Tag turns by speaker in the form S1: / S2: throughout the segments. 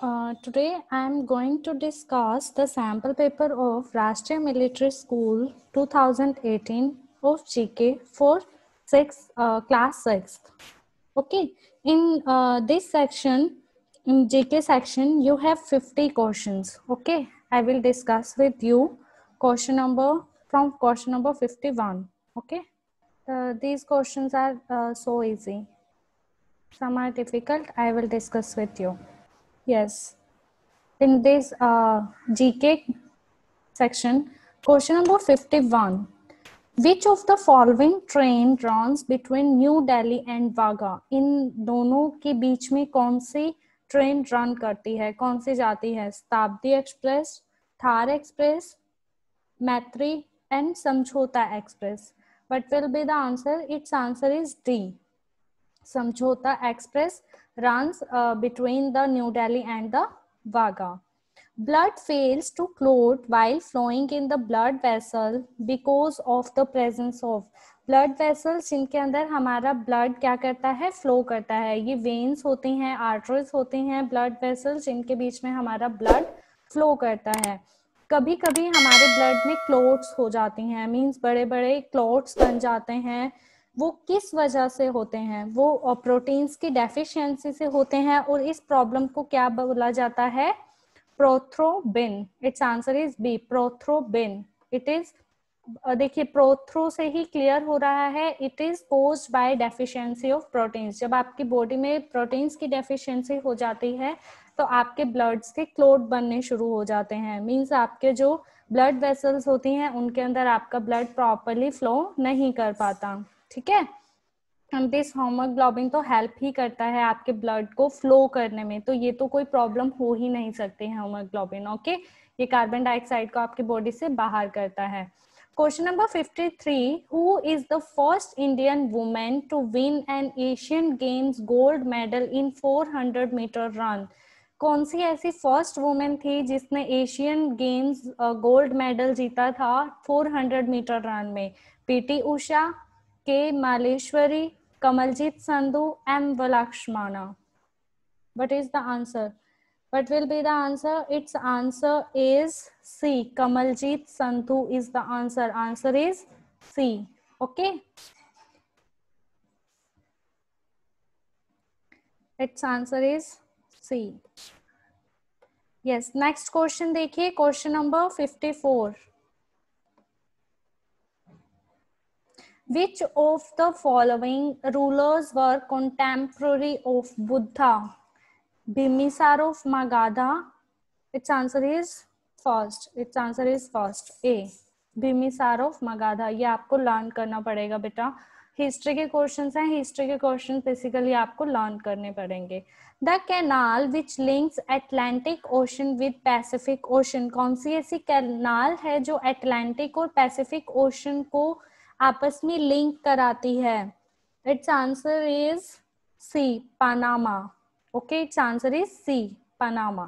S1: Today I am going to discuss the sample paper of Rashtriya Military School 2018 of GK for class 6th. Okay, in this section, in GK section, you have 50 questions. Okay, I will discuss with you question number 51. Okay, these questions are so easy. Some are difficult. I will discuss with you. Yes. In this GK section, question number 51. Which of the following train runs between New Delhi and Wagah? इन दोनों के बीच में कौन सी train run करती है, कौन सी जाती है? शताब्दी एक्सप्रेस, थार एक्सप्रेस, मैत्री एंड समझौता express. What will be the answer? Its answer is D. Samjhota Express runs between the New Delhi and the Wagah. Blood fails to clot while flowing in the blood vessel because of the presence of blood vessels जिनके अंदर हमारा blood क्या करता है, flow करता है. ये veins होती हैं, arteries होती हैं, blood vessels जिनके बीच में हमारा blood flow करता है. कभी कभी हमारे ब्लड में क्लोट्स हो जाती हैं, मीन्स बड़े बड़े क्लोट्स बन जाते हैं. वो किस वजह से होते हैं? वो प्रोटीन्स की डेफिशिएंसी से होते हैं और इस प्रॉब्लम को क्या बोला जाता है? Prothrombin. Its answer is B, prothrombin. It is, देखिए प्रोथ्रो से ही क्लियर हो रहा है, it is caused by deficiency of proteins. जब आपकी बॉडी में प्रोटीन्स की डेफिशिएंसी हो जाती है तो आपके ब्लड्स के क्लोट बनने शुरू हो जाते हैं. मींस आपके जो ब्लड वेसल्स होती हैं उनके अंदर आपका ब्लड प्रॉपरली फ्लो नहीं कर पाता. ठीक है, दिस हीमोग्लोबिन तो हेल्प ही करता है आपके ब्लड को फ्लो करने में, तो ये तो कोई प्रॉब्लम हो ही नहीं सकती है हीमोग्लोबिन. ओके, ये कार्बन डाइऑक्साइड को आपकी बॉडी से बाहर करता है. Question number 53. Who is the first Indian women to win an Asian Games gold medal in 400 metre run? कौन सी ऐसी फर्स्ट वुमेन थी जिसने एशियन गेम्स गोल्ड मेडल जीता था 400 मीटर रन में? PT Usha, K Malleswari, Kamaljeet Sandhu, M वलाक्ष्माना. What is the answer? What will be the answer? Its answer is C. Kamaljeet Sandhu is the answer. Answer is C. Okay. Its answer is C. Yes. Next question देखिए, question number 54. Which of the following rulers were contemporary of Buddha? Bimbisara of Magadha. Its answer is first. Its answer is first. A. Bimbisara of Magadha. ये आपको learn करना पड़ेगा बेटा. History के questions हैं, history के question basically आपको learn करने पड़ेंगे. The canal which links Atlantic ocean with Pacific ocean. कौन सी ऐसी कैनाल है जो अटलांटिक और पैसिफिक ओशन को आपस में लिंक कराती है? Its answer is C, Panama. Okay, its answer is C, Panama.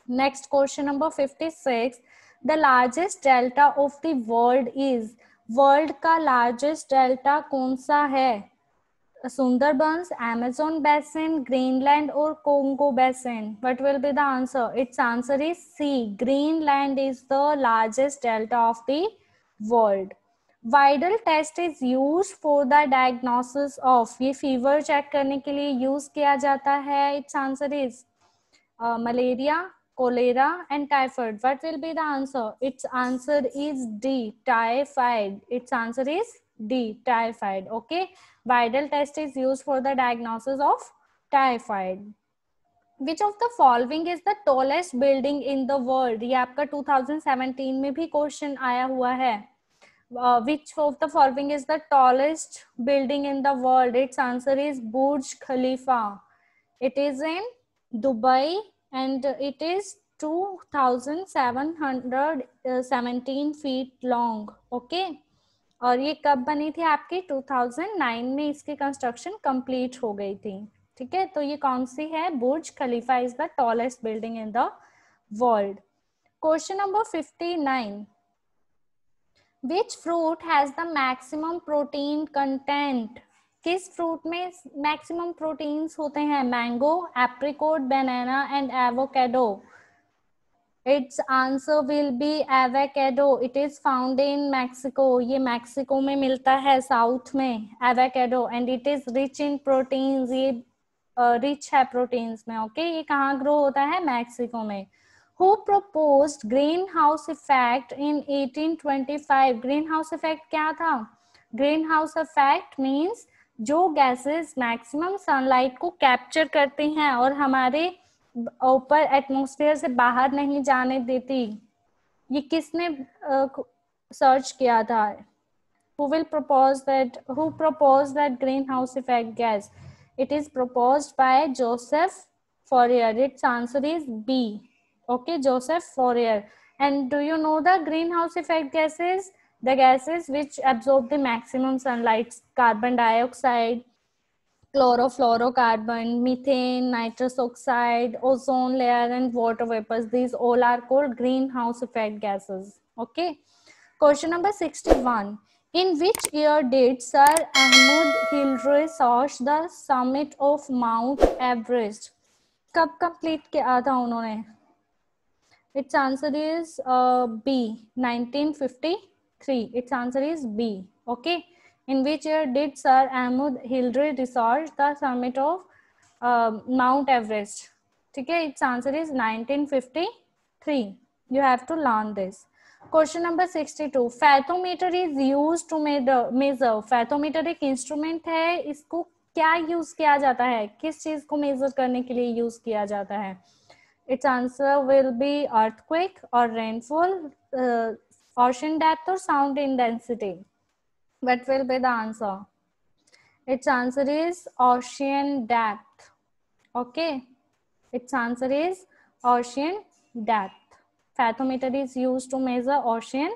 S1: Next question number 56. The largest delta of the world is. World का लार्जेस्ट डेल्टा कौन सा है? सुंदरबंस, Amazon basin, Greenland और Congo basin. What will be the answer? Its answer is C. Greenland is the largest delta of the world. Widal test is used for the diagnosis of. ये fever check करने के लिए use किया जाता है. Its answer is malaria, cholera and typhoid. What will be the answer? Its answer is D, typhoid. Its answer is D, typhoid. Okay, Widal test is used for the diagnosis of typhoid. Which of the following is the tallest building in the world? ये आपका 2017 में भी question आया हुआ है. Which of the following is the tallest building in the world? Its answer is Burj Khalifa. It is in Dubai and it is 2717 feet long. Okay. और ये कब बनी थी आपकी? 2009 में इसकी कंस्ट्रक्शन कंप्लीट हो गई थी. ठीक है, तो ये कौन सी है? Burj Khalifa is the tallest building in the world. Question number 59. Which fruit has the maximum protein content? किस फ्रूट में मैक्सिमम प्रोटीन्स होते हैं? Mango, apricot, banana and avocado. Its answer will be avocado. It is found in Mexico. ये Mexico में मिलता है, south में, avocado, and it is rich in proteins. ये रिच है प्रोटीन्स में. ओके, ये कहाँ ग्रो होता है? मैक्सिको में. Who proposed greenhouse effect in 1825? greenhouse effect क्या था? greenhouse effect means जो गैसेस मैक्सिमम सनलाइट को कैप्चर करती हैं और हमारे ऊपर एटमॉस्फेयर से बाहर नहीं जाने देती. ये किसने सर्च किया था? Who proposed that greenhouse effect gas? It is proposed by Joseph Fourier. Its answer is B. Okay, Joseph Fourier. And do you know the greenhouse effect gases? The gases which absorb the maximum sunlight: carbon dioxide, chlorofluorocarbon, methane, nitrous oxide, ozone layer, and water vapors. These all are called greenhouse effect gases. Okay. Question number 61. In which year did Sir Ahmad Hillary reach the summit of Mount Everest? कब complete किया था उन्होंने? Its answer is B. 1953. Its answer is B. Okay. In which year did Sir Ahmad Hillary reach the summit of Mount Everest? ठीक है. Its answer is 1953. You have to learn this. Question number 62. Fathometer is used to measure. Fathometer एक instrument है. इसको क्या use किया जाता है? किस चीज को मेजर करने के लिए यूज किया जाता है? Its answer will be earthquake or rainfall, ocean depth or sound intensity. What will be the answer? Its answer is ocean depth. Okay. Its answer is ocean depth. Fathometer is used to measure ocean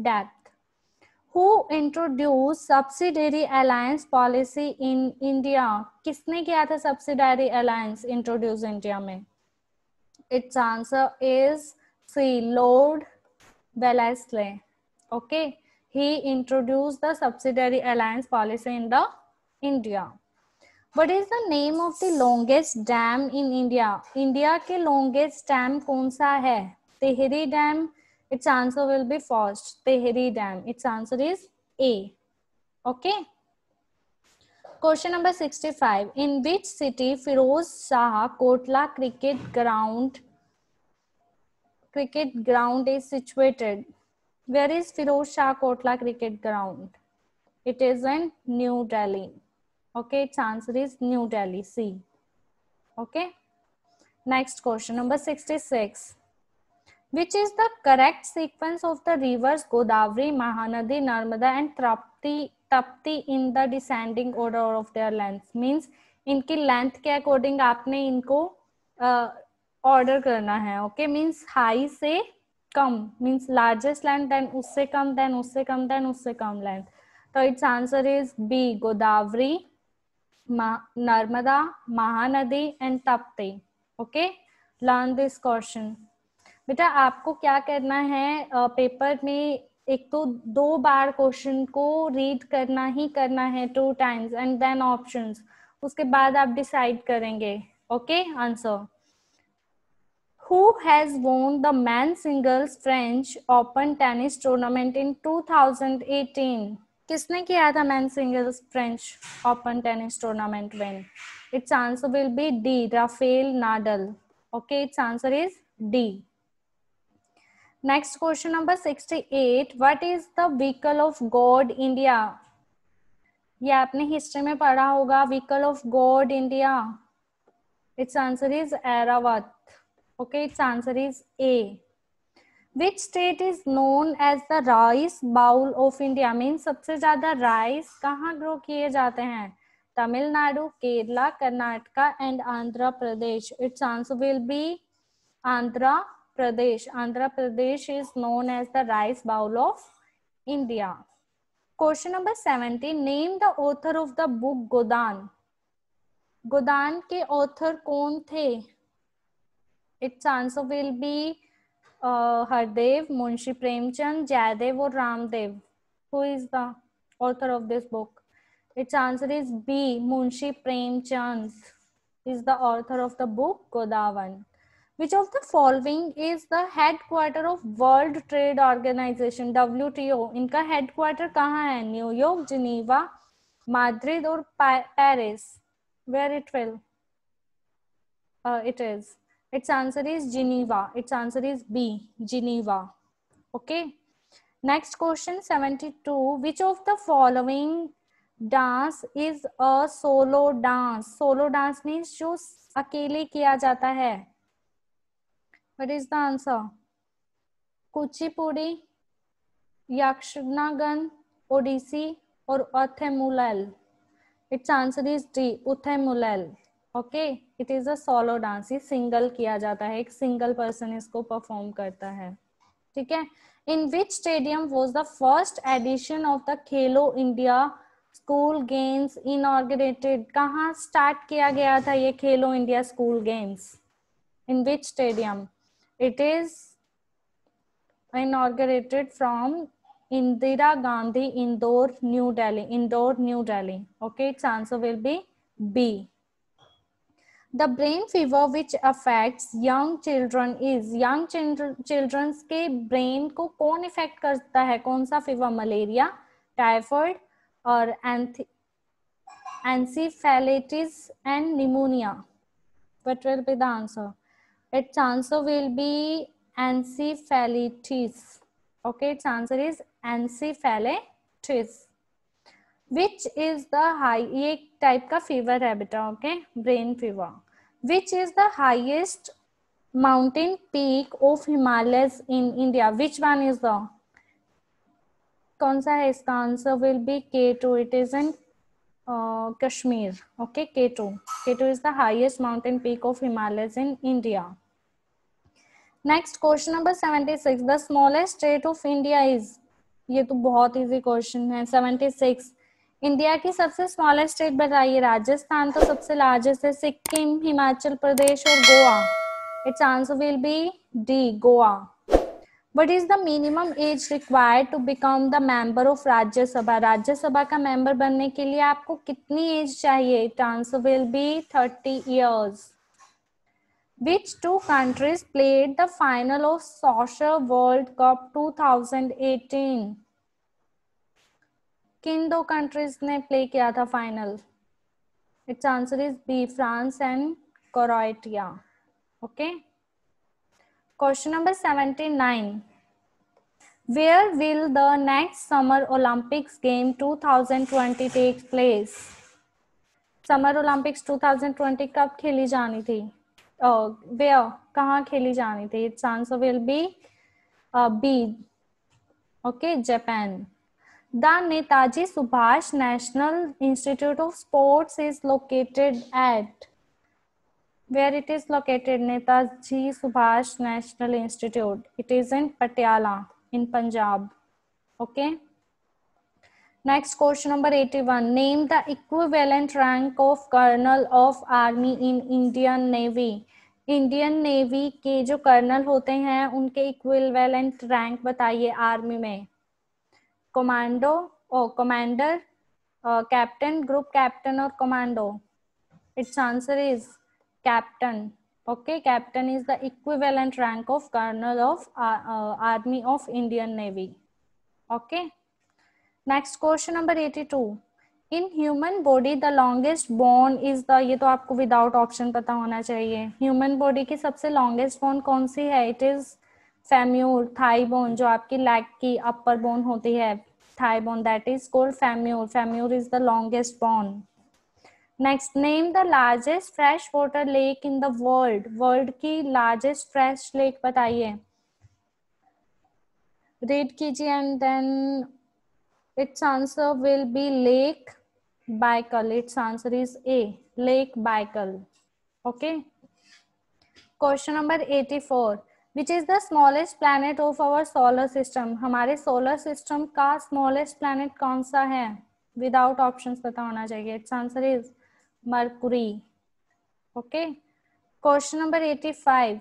S1: depth. Who introduced subsidiary alliance policy in India? किसने किया था subsidiary alliance introduce India में? Its answer is C. Lord Wellesley. Okay. He introduced the subsidiary alliance policy in the India. What is the name of the longest dam in India? India के longest dam कौन सा है? Tehri Dam. Its answer will be first. Tehri Dam. Its answer is A. Okay. Question number 65. In which city Firoz Shah Kotla cricket ground is situated? Where is Firoz Shah Kotla cricket ground? It is in New Delhi. Okay, its answer is New Delhi, C. Okay. Next question, number 66. Which is the correct sequence of the rivers Godavari, Mahanadi, Narmada and Tapti in the descending order of their length? Means इनकी length के according आपने इनको order करना है. Okay, means high से कम, means largest length, then उससे कम, then उससे कम, then उससे कम length. So its answer is B. Godavari, Narmada, Mahanadi and Tapti. Okay, learn this question. बेटा आपको क्या करना है, पेपर में एक तो 2 बार क्वेश्चन को रीड करना ही करना है 2 times एंड देन ऑप्शंस. उसके बाद आप डिसाइड करेंगे. Okay, answer. Who has won the men's singles French Open tennis tournament in 2018? किसने किया था men's singles French Open tennis tournament win? Its answer will be D. Rafael Nadal. Okay, its answer is D. Next question number 68. What is the vehicle of God India? ये आपने history में पढ़ा होगा. vehicle of God India. Its answer is Airavat. Okay, its answer is A. Which state is known as the rice bowl of India? Means सबसे ज्यादा rice कहाँ grow किए जाते हैं? Tamil Nadu, Kerala, Karnataka and Andhra Pradesh. Its answer will be Andhra Pradesh. Andhra Pradesh is known as the rice bowl of India. Question number 70. Name the author of the book Godan. गोदान के author कौन थे? Its answer will be Hardev, Munshi Premchand, Jaydev or Ramdev. Who is the author of this book? Its answer is B. Munshi Premchand is the author of the book Godawan. Which of the following is the headquarter of World Trade Organization WTO? इनका headquarter कहाँ है? New York, Geneva, Madrid और Paris. Where it will? It is. Its answer is Geneva. Its answer is B. Geneva. Okay. Next question 72. Which of the following dance is a solo dance? Solo dance means जो अकेले किया जाता है. What is the answer? Kuchipudi, Yakshagana, Odissi और उथेमुलल. Its answer is D. उथेमुलल. Okay, it is a solo dance. ये single किया जाता है, एक सिंगल पर्सन इसको परफॉर्म करता है. ठीक है. In which stadium was the first edition of the Khelo India school games inaugurated? कहाँ स्टार्ट किया गया था ये खेलो India school games? In which stadium? It is inaugurated from Indira Gandhi Indore, New Delhi. Indore, New Delhi. Okay, its answer will be B. The brain fever which affects young children is. Young children के brain को कौन affect करता है? कौन सा fever? Malaria, typhoid और encephalitis and pneumonia. What will be the answer? Its answer will be encephalitis. Okay, its answer is encephalitis. Which is the high, ये type का फीवर है बेटा. Okay, brain fever. Which is the highest mountain peak of Himalayas in India? Which one is the? कौन सा है इसका? Answer will be K2. It is in Kashmir. Okay, K2. K2 is the highest mountain peak of Himalayas in India. Next question number 76. The smallest state of India is. ये तो बहुत easy question है. 76. India की सबसे smallest state बताइए. राजस्थान तो सबसे largest है, सिक्किम, हिमाचल प्रदेश और Goa. Its answer will be D, Goa. What is the minimum age required to become the member of Rajya Sabha? Rajya Sabha का मेंबर बनने के लिए आपको कितनी एज चाहिए? It answer will be 30 years. Which two countries played the final of Soccer World Cup 2018? किन दो countries ने प्ले किया था final? Its answer is B, France and Croatia. Okay. Question number 79. Where will the next summer Olympics game 2020 take place? Summer Olympics 2020 कब खेली जानी थी? Where, कहाँ खेली जानी थी? Its answer will be B. Okay, Japan. The Netaji Subhash National Institute of Sports is located at. Where it is located? Netaji Subhash National Institute. It is in Patiala in Punjab. Okay. Next question number 81. Name the equivalent rank of Colonel of Army in Indian Navy. Indian Navy के जो colonel होते हैं उनके equivalent rank बताइए army में. Commando और commander, captain, group captain और commando. Its answer is captain. Okay, captain is the equivalent rank of colonel of army of Indian navy. Okay. Next question number 82. In human body the longest bone is the. ये तो आपको without option पता होना चाहिए. Human body की सबसे longest bone कौन सी है? It is femur, thigh bone, जो आपकी लेग की अपर बोन होती है, thigh bone, that is called femur. Femur is the longest bone. Next, name the largest fresh water lake in the world. World की largest fresh lake बताइए. Read कीजिए and then its answer will be lake Baikal. Its answer is A, lake Baikal. Okay. Question number 84. Which is the smallest planet of our solar system? हमारे solar system का smallest planet कौन सा है? Without options पता होना चाहिए. Its answer is Mercury. Okay. Question number 85.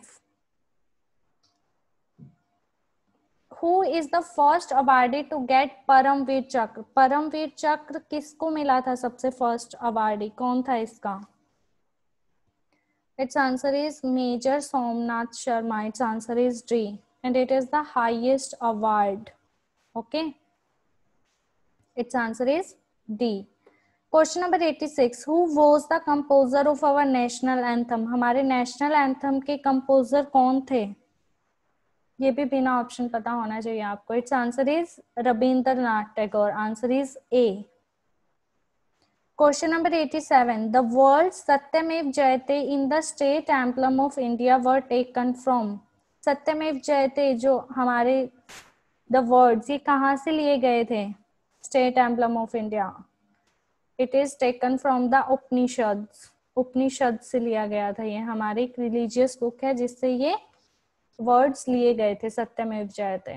S1: who is the first awardee to get Paramvir Chakra? Paramvir चक्र किसको मिला था सबसे फर्स्ट अवार्डी, कौन था इसका? Its answer is Major Somnath Sharma. Its answer is D, and it is the highest award. Okay, its answer is D. Question number 86. Who was the composer of our national anthem? हमारे national anthem के composer कौन थे? ये भी बिना option पता होना चाहिए आपको. Its answer is Rabindranath Tagore. Answer is A. Question number 87. The words Satyamev Jayate in the state emblem of India were taken from. Satyamev Jayate जो हमारे the words ये कहाँ से लिए गए थे? State emblem of India. It is taken from the Upanishads. उपनिषद से लिया गया था. ये हमारी एक रिलीजियस बुक है जिससे ये वर्ड्स लिए गए थे, सत्यमेव जयते.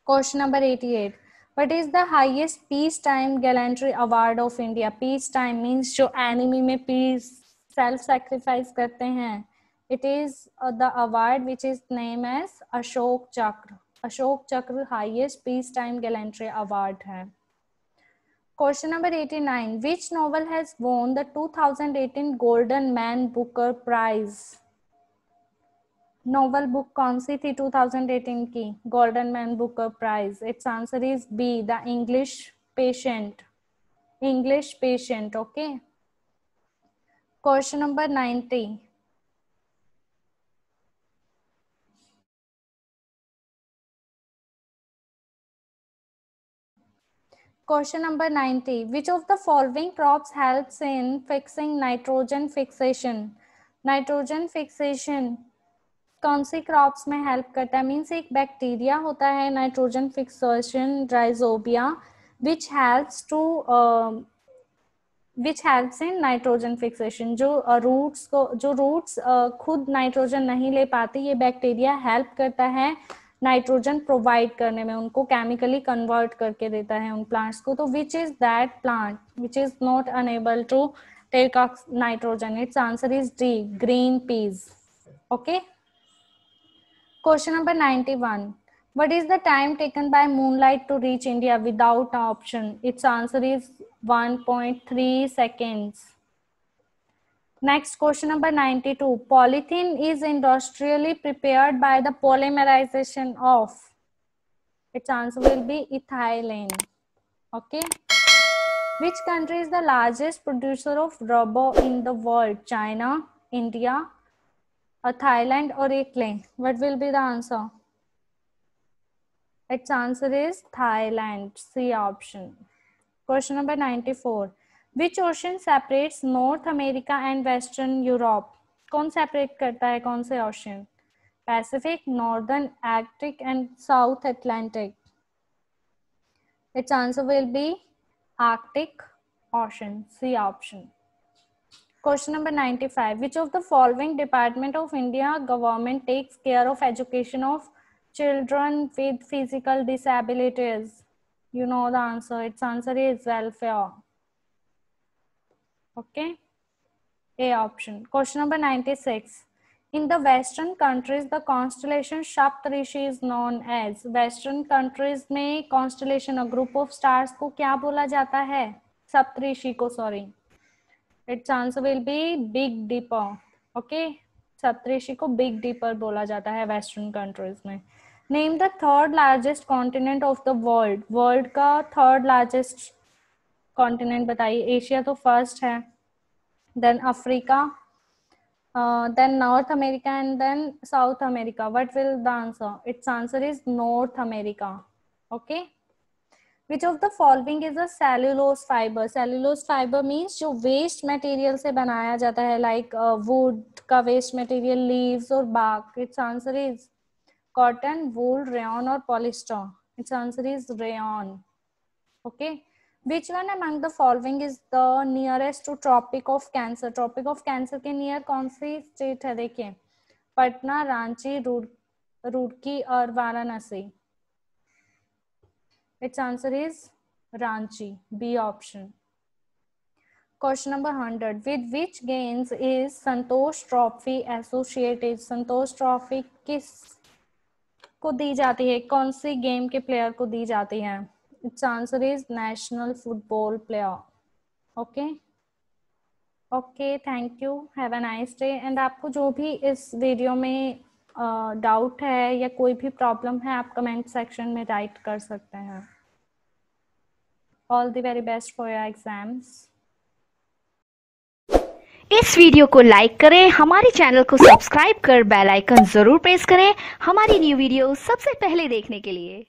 S1: Question number 88. What is the highest peacetime gallantry award of India? Peacetime means जो एनिमी में पीस सेल्फ सैक्रिफाइस करते हैं. It is the award which is named as Ashok चक्र. अशोक चक्र highest peacetime gallantry award है. Question number 89. Which novel has won the 2018 Golden Man Booker Prize? Novel book कौन सी थी 2018 की Golden Man Booker Prize? Its answer is B, the English patient. English patient. Okay. Question number 90. Question number 90. Which of the following crops helps in fixing nitrogen fixation? Nitrogen fixation कौन सी crops में help करता है? Means एक bacteria होता है nitrogen fixation rhizobia which helps in nitrogen fixation. जो roots खुद nitrogen नहीं ले पाती, ये बैक्टीरिया हेल्प करता है नाइट्रोजन प्रोवाइड करने में, उनको केमिकली कन्वर्ट करके देता है उन प्लांट्स को. तो which is that plant which is not enable to take nitrogen? Its answer is D, green peas. Okay. Question number 91. What is the time taken by moonlight to reach India without option? Its answer is 1.3 seconds. Next, question number 92. Polythene is industrially prepared by the polymerization of. Its answer will be ethylene. Okay. Which country is the largest producer of rubber in the world? China, India, Thailand or Italy? What will be the answer? Its answer is Thailand. C option. Question number 94. Which ocean separates North America and Western Europe? कौन separate करता है कौन से ocean? Pacific, Northern, Arctic and South Atlantic. Its answer will be Arctic Ocean. C option. Question number 95. Which of the following Department of India government takes care of education of children with physical disabilities? You know the answer. Its answer is welfare. Okay. A option. Question number 96. In the Western countries, the constellation Saptarishi is known as. Western countries में constellation, a group of stars को क्या बोला जाता है? सप्तऋषि को, sorry. Its answer will be Big Dipper. Okay. सप्तऋषि को Big Dipper बोला जाता है वेस्टर्न कंट्रीज में. Name the third largest continent of the world. World का थर्ड लार्जेस्ट कॉन्टिनेंट बताइए. एशिया तो फर्स्ट है, then Africa, then North America and then South America. What will the answer? Its answer is North America. Okay. Which of the following is a cellulose fiber? Cellulose fiber means जो waste material से बनाया जाता है, like wood का waste material, leaves और bark. Its answer is cotton, wool, rayon or polyester. Its answer is rayon. Okay. Which one among the following is the nearest to Tropic of Cancer? Tropic of Cancer के near कौन सी state है? देखिए, पटना, रांची, रुड़की और Varanasi. Its answer is Ranchi. B option. Question number 100. With which games is Santosh Trophy associated? Santosh Trophy किस को दी जाती है, कौन सी गेम के प्लेयर को दी जाती है? Its answer is national football player. Okay okay, thank you, have a nice day. And आपको जो भी इस वीडियो में डाउट है या कोई भी प्रॉब्लम है, आप कमेंट सेक्शन में राइट कर सकते हैं। All the very best for your exams.
S2: इस वीडियो को लाइक करें, हमारे चैनल को सब्सक्राइब कर बेल आइकन जरूर प्रेस करें हमारी न्यू वीडियो सबसे पहले देखने के लिए।